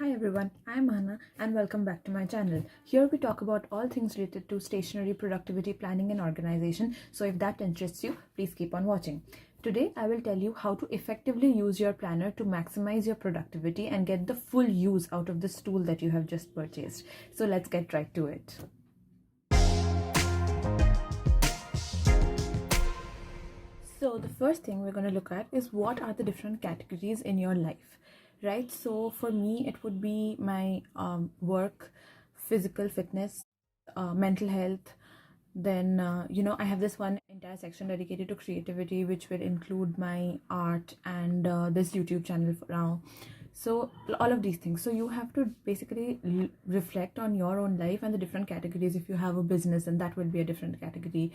Hi everyone, I'm Hannah and welcome back to my channel. Here we talk about all things related to stationery, productivity, planning and organization. So if that interests you, please keep on watching. Today I will tell you how to effectively use your planner to maximize your productivity and get the full use out of this tool that you have just purchased. So let's get right to it. So the first thing we're going to look at is what are the different categories in your life, right? So for me, it would be my work, physical fitness, mental health. Then, I have this one entire section dedicated to creativity, which will include my art and this YouTube channel for now. So all of these things. So you have to basically reflect on your own life and the different categories. If you have a business, and that will be a different category.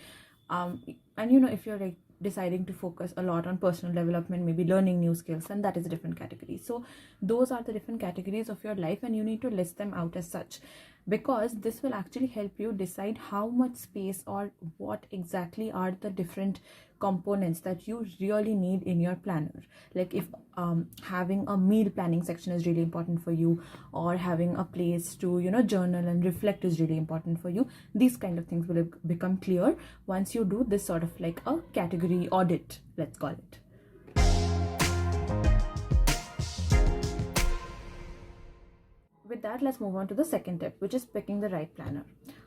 And if you're like deciding to focus a lot on personal development, maybe learning new skills, and that is a different category. So those are the different categories of your life, and you need to list them out as such, because this will actually help you decide how much space or what exactly are the different components that you really need in your planner. Like if having a meal planning section is really important for you, or having a place to journal and reflect is really important for you, these kind of things will become clear once you do this sort of like a category audit, let's call it. With that, let's move on to the second tip, which is picking the right planner.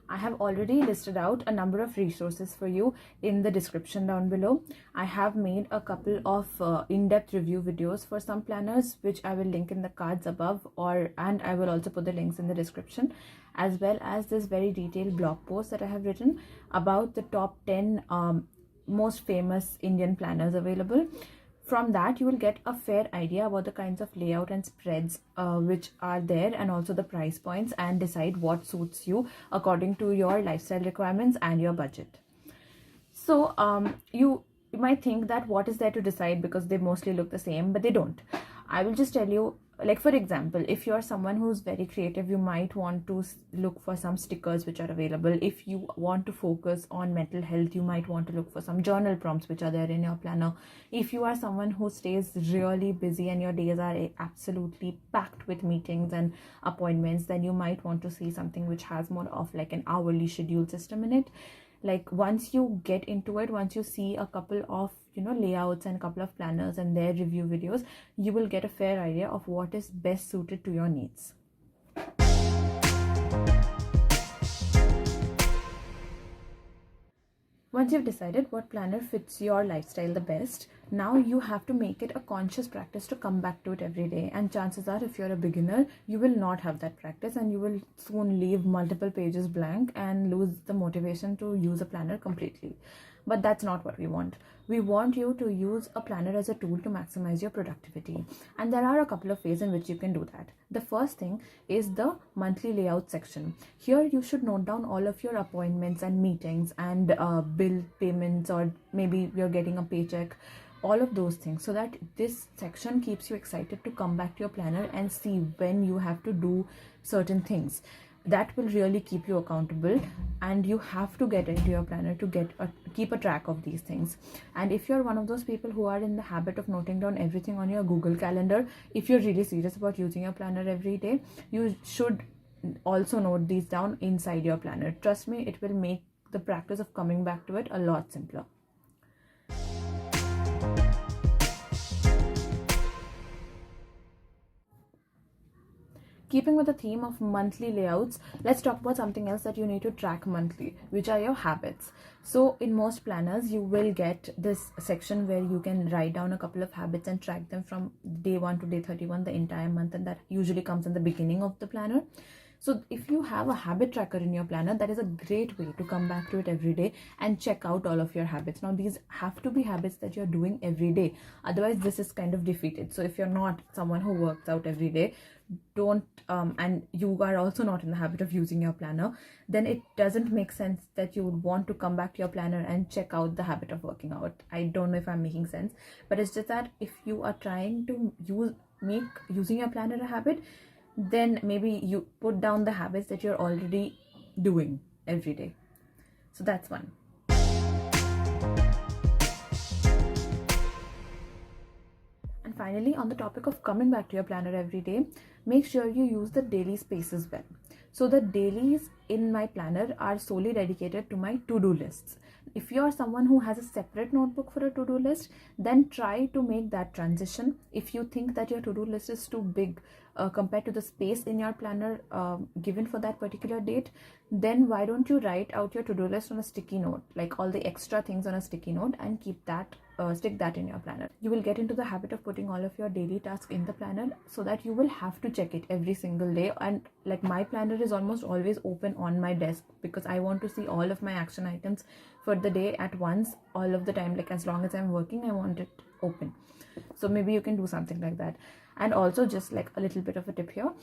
I have already listed out a number of resources for you in the description down below. I have made a couple of in-depth review videos for some planners, which I will link in the cards above, and I will also put the links in the description, as well as this very detailed blog post that I have written about the top 10 most famous Indian planners available. From that, you will get a fair idea about the kinds of layout and spreads which are there, and also the price points, and decide what suits you according to your lifestyle requirements and your budget. So you might think that what is there to decide, because they mostly look the same, but they don't. I will just tell you, like for example, if you're someone who's very creative, you might want to look for some stickers which are available. If you want to focus on mental health, you might want to look for some journal prompts which are there in your planner. If you are someone who stays really busy and your days are absolutely packed with meetings and appointments, then you might want to see something which has more of like an hourly schedule system in it. Like once you get into it, once you see a couple of layouts and a couple of planners and their review videos, you will get a fair idea of what is best suited to your needs. Once you've decided what planner fits your lifestyle the best, now you have to make it a conscious practice to come back to it every day. And chances are, if you're a beginner, you will not have that practice, and you will soon leave multiple pages blank and lose the motivation to use a planner completely. But that's not what we want. We want you to use a planner as a tool to maximize your productivity. And there are a couple of ways in which you can do that. The first thing is the monthly layout section. Here you should note down all of your appointments and meetings and bill payments, or maybe you're getting a paycheck, all of those things, so that this section keeps you excited to come back to your planner and see when you have to do certain things. That will really keep you accountable, and you have to get into your planner to keep a track of these things. And if you're one of those people who are in the habit of noting down everything on your Google Calendar, if you're really serious about using your planner every day, you should also note these down inside your planner. Trust me, it will make the practice of coming back to it a lot simpler. Keeping with the theme of monthly layouts, let's talk about something else that you need to track monthly, which are your habits. So in most planners, you will get this section where you can write down a couple of habits and track them from day 1 to day 31, the entire month, and that usually comes in the beginning of the planner. So if you have a habit tracker in your planner, that is a great way to come back to it every day and check out all of your habits. Now, these have to be habits that you're doing every day. Otherwise, this is kind of defeated. So if you're not someone who works out every day, and you are also not in the habit of using your planner, then it doesn't make sense that you would want to come back to your planner and check out the habit of working out. I don't know if I'm making sense, but it's just that if you are trying to make using your planner a habit, then maybe you put down the habits that you're already doing every day. So that's one. finally, on the topic of coming back to your planner every day, make sure you use the daily spaces well. So the dailies in my planner are solely dedicated to my to-do lists. If you are someone who has a separate notebook for a to-do list, then try to make that transition. If you think that your to-do list is too big compared to the space in your planner given for that particular date, then why don't you write out your to-do list on a sticky note, like all the extra things on a sticky note, and keep that stick that in your planner. You will get into the habit of putting all of your daily tasks in the planner, so that you will have to check it every single day. And like, my planner is almost always open on my desk because I want to see all of my action items for the day at once, all of the time. Like, as long as I'm working, I want it open. So maybe you can do something like that. And also, just like a little bit of a tip here,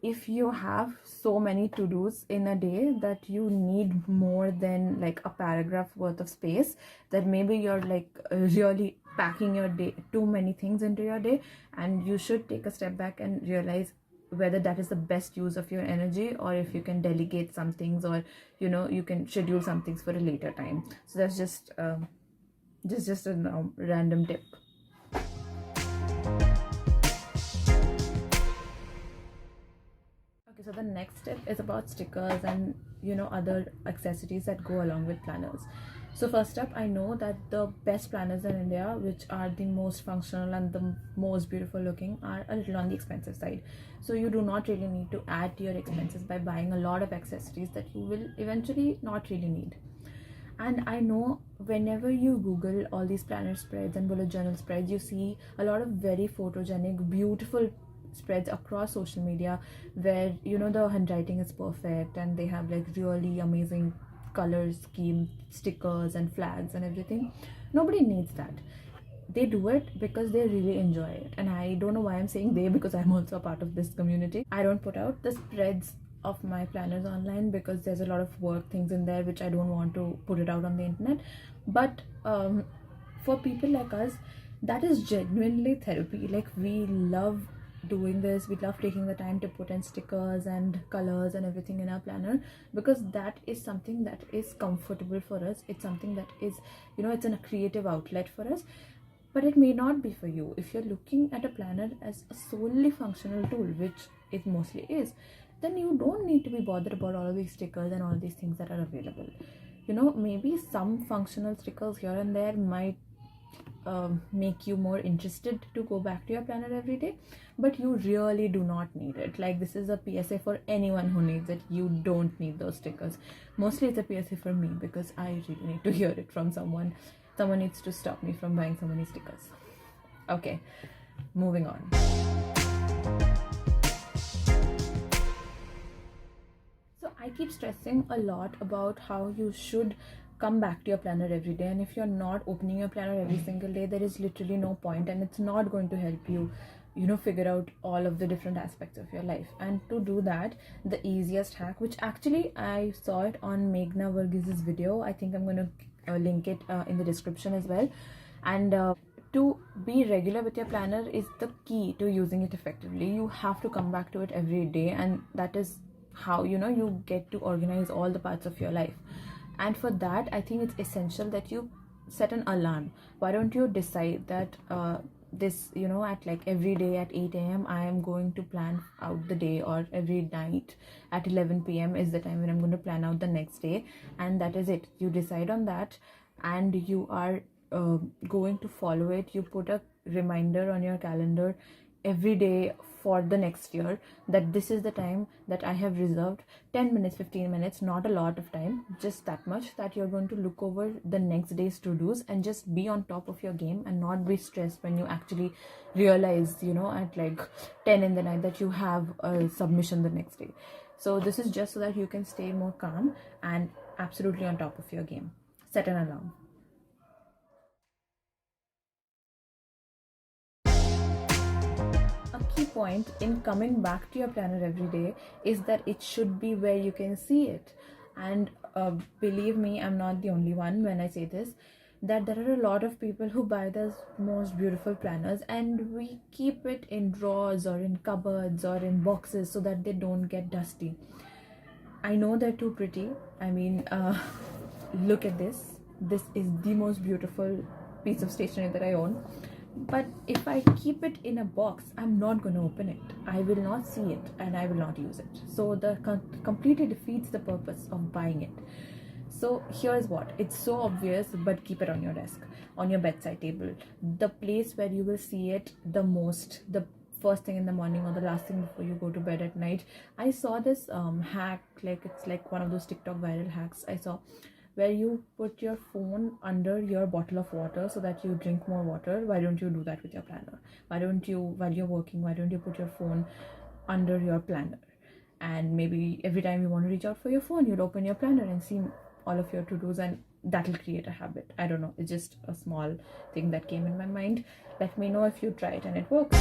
if you have so many to-dos in a day that you need more than like a paragraph worth of space, that maybe you're like really packing your day, too many things into your day, and you should take a step back and realize whether that is the best use of your energy, or if you can delegate some things, or you can schedule some things for a later time. So that's just a random tip. Okay, so the next step is about stickers and other accessories that go along with planners. So first up, I know that the best planners in India, which are the most functional and the most beautiful looking, are a little on the expensive side. So you do not really need to add to your expenses by buying a lot of accessories that you will eventually not really need. And I know whenever you Google all these planner spreads and bullet journal spreads, you see a lot of very photogenic, beautiful spreads across social media where the handwriting is perfect and they have like really amazing color scheme, stickers and flags and everything. Nobody needs that. They do it because they really enjoy it, and I don't know why I'm saying they, because I'm also a part of this community. I don't put out the spreads of my planners online because there's a lot of work things in there which I don't want to put it out on the internet. But for people like us, that is genuinely therapy. Like, we love doing this, we love taking the time to put in stickers and colors and everything in our planner, because that is something that is comfortable for us. It's something that is, it's a creative outlet for us. But it may not be for you. If you're looking at a planner as a solely functional tool, which it mostly is, then you don't need to be bothered about all of these stickers and all these things that are available. Maybe some functional stickers here and there might make you more interested to go back to your planner every day, but you really do not need it. Like, this is a PSA for anyone who needs it. You don't need those stickers. Mostly it's a PSA for me, because I really need to hear it from someone. Someone needs to stop me from buying so many stickers. Okay, moving on. So I keep stressing a lot about how you should come back to your planner every day, and if you're not opening your planner every single day, there is literally no point, and it's not going to help you figure out all of the different aspects of your life. And to do that, the easiest hack, which actually I saw it on Meghna Varghese video, I think I'm going to link it in the description as well. And to be regular with your planner is the key to using it effectively. You have to come back to it every day, and that is how you get to organize all the parts of your life. And for that, I think it's essential that you set an alarm. Why don't you decide that this at like every day at 8 a.m. I am going to plan out the day, or every night at 11 p.m. is the time when I'm going to plan out the next day, and that is it. You decide on that, and you are going to follow it. You put a reminder on your calendar every day for the next year that this is the time that I have reserved, 10 minutes, 15 minutes, not a lot of time, just that much, that you're going to look over the next day's to-dos and just be on top of your game and not be stressed when you actually realize at like 10 in the night that you have a submission the next day. So this is just so that you can stay more calm and absolutely on top of your game. Set an alarm. A key point in coming back to your planner every day is that it should be where you can see it. And believe me, I'm not the only one when I say this, that there are a lot of people who buy those most beautiful planners and we keep it in drawers or in cupboards or in boxes so that they don't get dusty. I know they're too pretty. I mean, look at this. This is the most beautiful piece of stationery that I own. But if I keep it in a box, I'm not going to open it. I will not see it and I will not use it. So the completely defeats the purpose of buying it. So here's what, it's so obvious, but keep it on your desk, on your bedside table, the place where you will see it the most, the first thing in the morning or the last thing before you go to bed at night. I saw this hack, like it's like one of those TikTok viral hacks I saw, where you put your phone under your bottle of water so that you drink more water. Why don't you do that with your planner? Why don't you, while you're working, why don't you put your phone under your planner? And maybe every time you want to reach out for your phone, you'll open your planner and see all of your to-dos, and that'll create a habit. I don't know, it's just a small thing that came in my mind. Let me know if you try it and it works.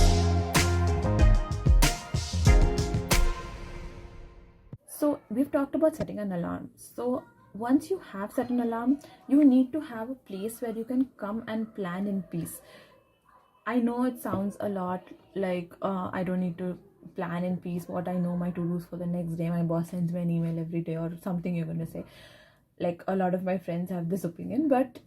So we've talked about setting an alarm. So once you have set an alarm, you need to have a place where you can come and plan in peace. I know it sounds a lot like I don't need to plan in peace. What I know my to-dos for the next day, my boss sends me an email every day or something you're going to say. Like a lot of my friends have this opinion, but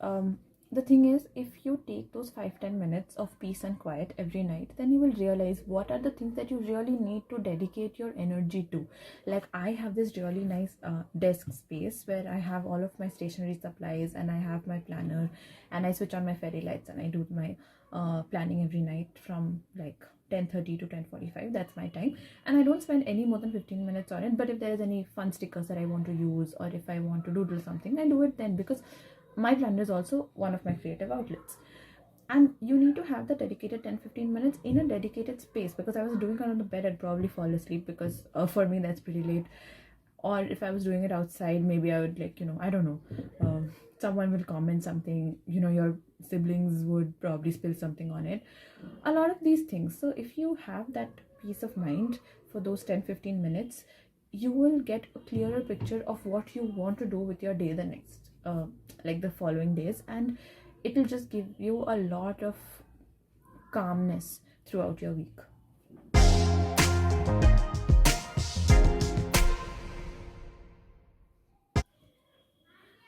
the thing is, if you take those 5-10 minutes of peace and quiet every night, then you will realize what are the things that you really need to dedicate your energy to. Like I have this really nice desk space where I have all of my stationery supplies and I have my planner, and I switch on my fairy lights and I do my planning every night from like 10:30 to 10:45. That's my time, and I don't spend any more than 15 minutes on it. But if there is any fun stickers that I want to use, or if I want to doodle something, I do it then, because my planner is also one of my creative outlets. And you need to have the dedicated 10-15 minutes in a dedicated space, because I was doing it on the bed, I'd probably fall asleep, because for me that's pretty late. Or if I was doing it outside, maybe I would, like, I don't know, someone will comment something, your siblings would probably spill something on it, a lot of these things. So if you have that peace of mind for those 10-15 minutes, you will get a clearer picture of what you want to do with your day the next like the following days, and it will just give you a lot of calmness throughout your week.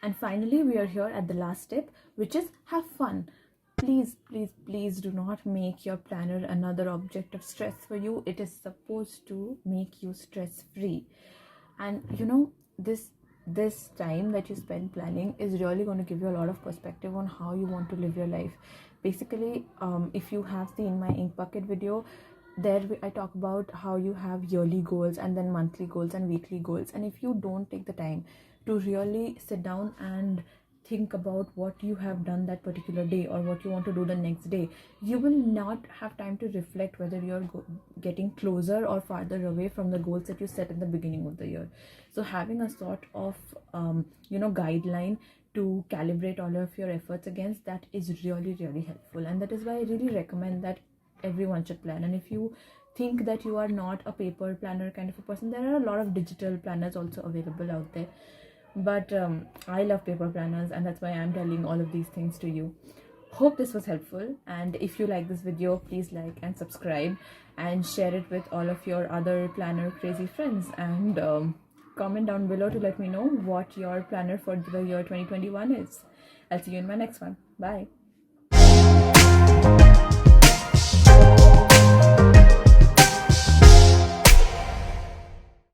And finally, we are here at the last step, which is have fun. Please, please, please do not make your planner another object of stress for you. It is supposed to make you stress free. And this time that you spend planning is really going to give you a lot of perspective on how you want to live your life. Basically, if you have seen my ink bucket video, there I talk about how you have yearly goals and then monthly goals and weekly goals. And if you don't take the time to really sit down and think about what you have done that particular day or what you want to do the next day, you will not have time to reflect whether you're getting closer or farther away from the goals that you set at the beginning of the year. So having a sort of guideline to calibrate all of your efforts against, that is really, really helpful. And that is why I really recommend that everyone should plan. And if you think that you are not a paper planner kind of a person, there are a lot of digital planners also available out there. But I love paper planners, and that's why I'm telling all of these things to you. Hope this was helpful, and if you like this video, please like and subscribe and share it with all of your other planner crazy friends, and comment down below to let me know what your planner for the year 2021 is. I'll see you in my next one. Bye.